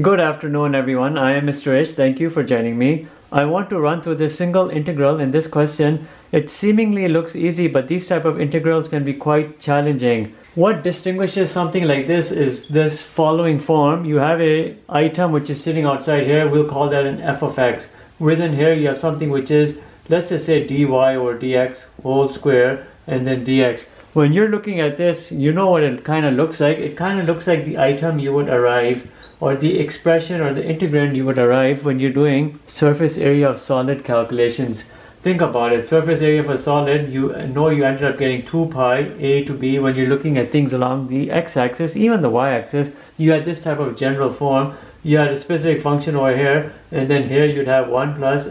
Good afternoon, everyone. I am Mr. Ish. Thank you for joining me. I want to run through this single integral in this question. It seemingly looks easy, but these type of integrals can be quite challenging. What distinguishes something like this is this following form. You have a item which is sitting outside here. We'll call that an f of x. Within here, you have something which is, let's just say dy or dx whole square and then dx. When you're looking at this, you know what it kind of looks like. It kind of looks like the item you would arrive or the expression or the integrand you would arrive when you're doing surface area of solid calculations. Think about it. Surface area of a solid, you know you ended up getting 2 pi a to b. When you're looking at things along the x-axis, even the y-axis, you had this type of general form. You had a specific function over here, and then here you'd have 1 plus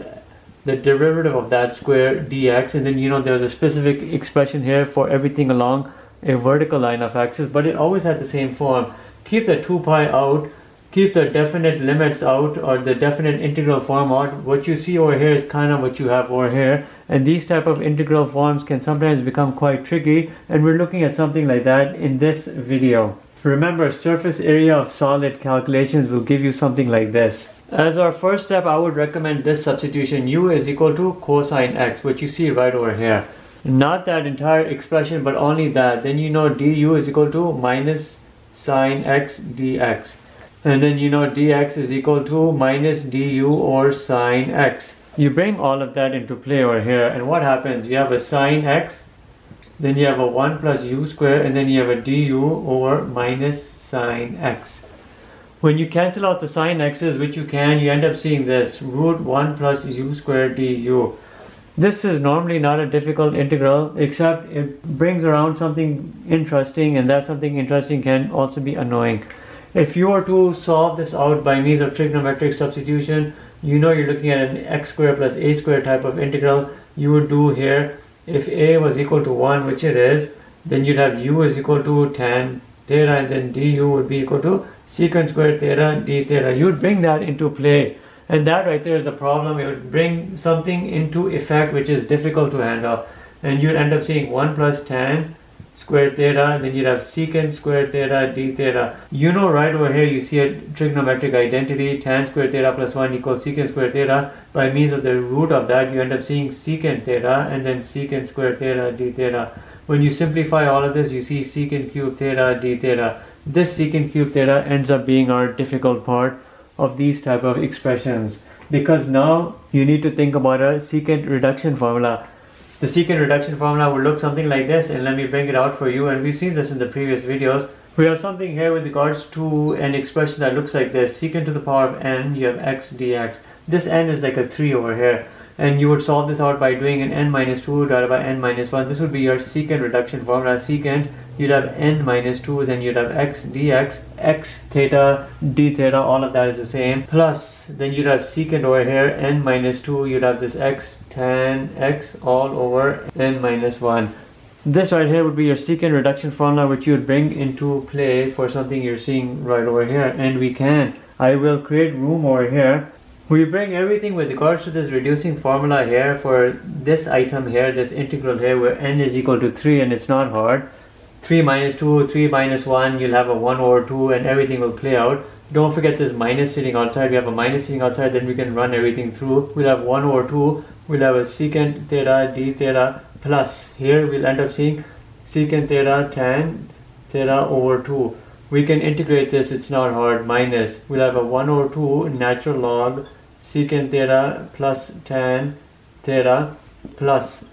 the derivative of that square dx, and then there's a specific expression here for everything along a vertical line of axis, but it always had the same form. Keep the 2 pi out, keep the definite limits out or the definite integral form out. What you see over here is kind of what you have over here, and these type of integral forms can sometimes become quite tricky, and we're looking at something like that in this video. Remember, surface area of solid calculations will give you something like this. As our first step, I would recommend this substitution. U is equal to cosine x, which you see right over here. Not that entire expression, but only that. Then du is equal to minus sine x dx. And then dx is equal to minus du or sine x. You bring all of that into play over here, and what happens? You have a sine x, then you have a 1 plus u square, and then you have a du over minus sine x. When you cancel out the sine x's, which you can, you end up seeing this, root 1 plus u squared du. This is normally not a difficult integral, except it brings around something interesting, and that something interesting can also be annoying. If you were to solve this out by means of trigonometric substitution, you're looking at an x squared plus a squared type of integral. You would do here, if a was equal to 1, which it is, then you'd have u is equal to tan theta, and then du would be equal to secant squared theta d theta. You would bring that into play, and that right there is a problem. It would bring something into effect which is difficult to handle, and you'd end up seeing 1 plus tan squared theta, then you'd have secant squared theta d theta. Right over here you see a trigonometric identity, tan squared theta plus 1 equals secant squared theta. By means of the root of that, you end up seeing secant theta and then secant squared theta d theta. When you simplify all of this, you see secant cube theta d theta. This secant cube theta ends up being our difficult part of these type of expressions, because now you need to think about a secant reduction formula. The secant reduction formula will look something like this, and let me bring it out for you, and we've seen this in the previous videos. We have something here with regards to an expression that looks like this, secant to the power of n, you have x dx. This n is like a 3 over here, and you would solve this out by doing an n minus 2 divided by n minus 1. This would be your secant reduction formula. Secant, you'd have n minus 2, then you'd have x dx, x theta, d theta, all of that is the same. Plus, then you'd have secant over here, n minus 2, you'd have this x tan x all over n minus 1. This right here would be your secant reduction formula, which you would bring into play for something you're seeing right over here. And I will create room over here. We bring everything with regards to this reducing formula here for this item here, this integral here, where n is equal to 3, and it's not hard. 3 minus 2, 3 minus 1, you'll have a 1 over 2, and everything will play out. Don't forget this minus sitting outside. We have a minus sitting outside, then we can run everything through. We'll have 1 over 2, we'll have a secant theta d theta, plus here we'll end up seeing secant theta tan theta over 2. We can integrate this, it's not hard, minus. We'll have a 1 over 2 natural log secant theta plus tan theta plus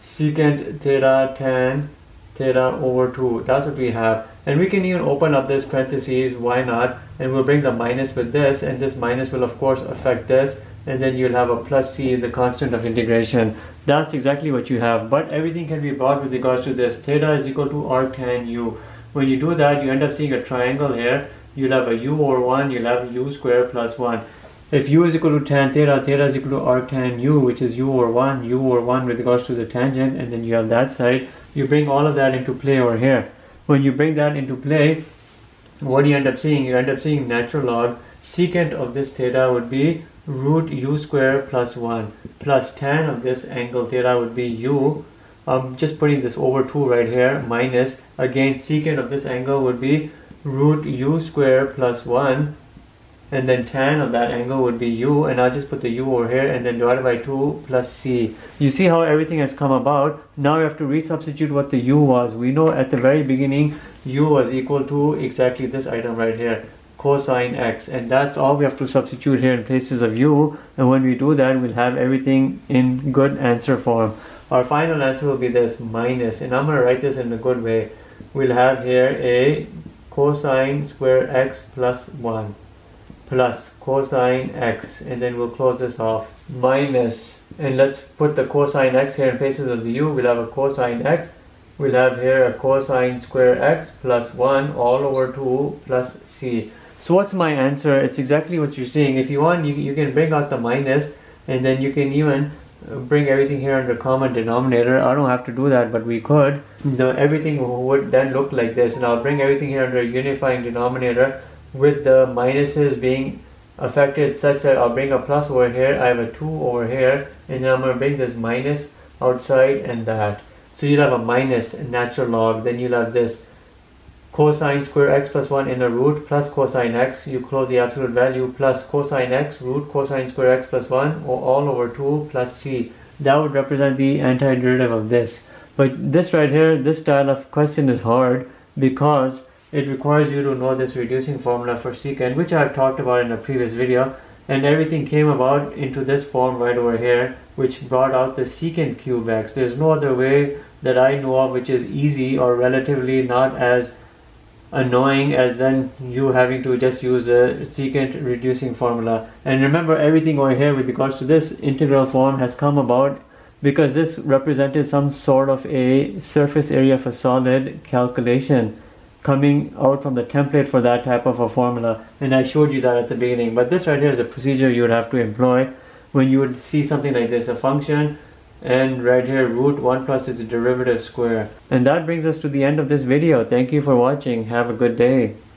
secant theta tan theta over 2. That's what we have. And we can even open up this parentheses, why not? And we'll bring the minus with this, and this minus will of course affect this, and then you'll have a plus c, the constant of integration. That's exactly what you have, but everything can be brought with regards to this. Theta is equal to arctan u. When you do that, you end up seeing a triangle here. You'll have a u over 1, you'll have u squared plus 1. If u is equal to tan theta, theta is equal to arctan u, which is u over 1 with regards to the tangent, and then you have that side. You bring all of that into play over here. When you bring that into play, what do you end up seeing? You end up seeing natural log secant of this theta would be root u squared plus 1, plus tan of this angle theta would be u. I'm just putting this over 2 right here, minus, again secant of this angle would be root u squared plus 1, and then tan of that angle would be u, and I'll just put the u over here, and then divided by 2 plus c. You see how everything has come about? Now we have to resubstitute what the u was. We know at the very beginning u was equal to exactly this item right here, cosine x, and that's all we have to substitute here in places of u, and when we do that we'll have everything in good answer form. Our final answer will be this, minus, and I'm going to write this in a good way. We'll have here a cosine square x plus 1 plus cosine x, and then we'll close this off, minus, and let's put the cosine x here in places of the u. We'll have a cosine x, we'll have here a cosine square x plus 1 all over 2 plus c. So what's my answer? It's exactly what you're seeing. If you want, you can bring out the minus, and then you can even bring everything here under common denominator. I don't have to do that, but we could. Everything would then look like this, and I'll bring everything here under a unifying denominator, with the minuses being affected such that I'll bring a plus over here, I have a 2 over here, and then I'm going to bring this minus outside and that. So you'll have a minus natural log, then you'll have this cosine square x plus 1 in a root plus cosine x, you close the absolute value, plus cosine x root cosine square x plus 1 or all over 2 plus c. That would represent the antiderivative of this. But this right here, this style of question is hard because it requires you to know this reducing formula for secant, which I've talked about in a previous video, and everything came about into this form right over here, which brought out the secant cube x. There's no other way that I know of which is easy or relatively not as annoying as then you having to just use a secant reducing formula. And remember, everything over here with regards to this integral form has come about because this represented some sort of a surface area of a solid calculation coming out from the template for that type of a formula, and I showed you that at the beginning. But this right here is a procedure you would have to employ when you would see something like this, a function and right here root 1 plus its derivative square. And that brings us to the end of this video. Thank you for watching. Have a good day.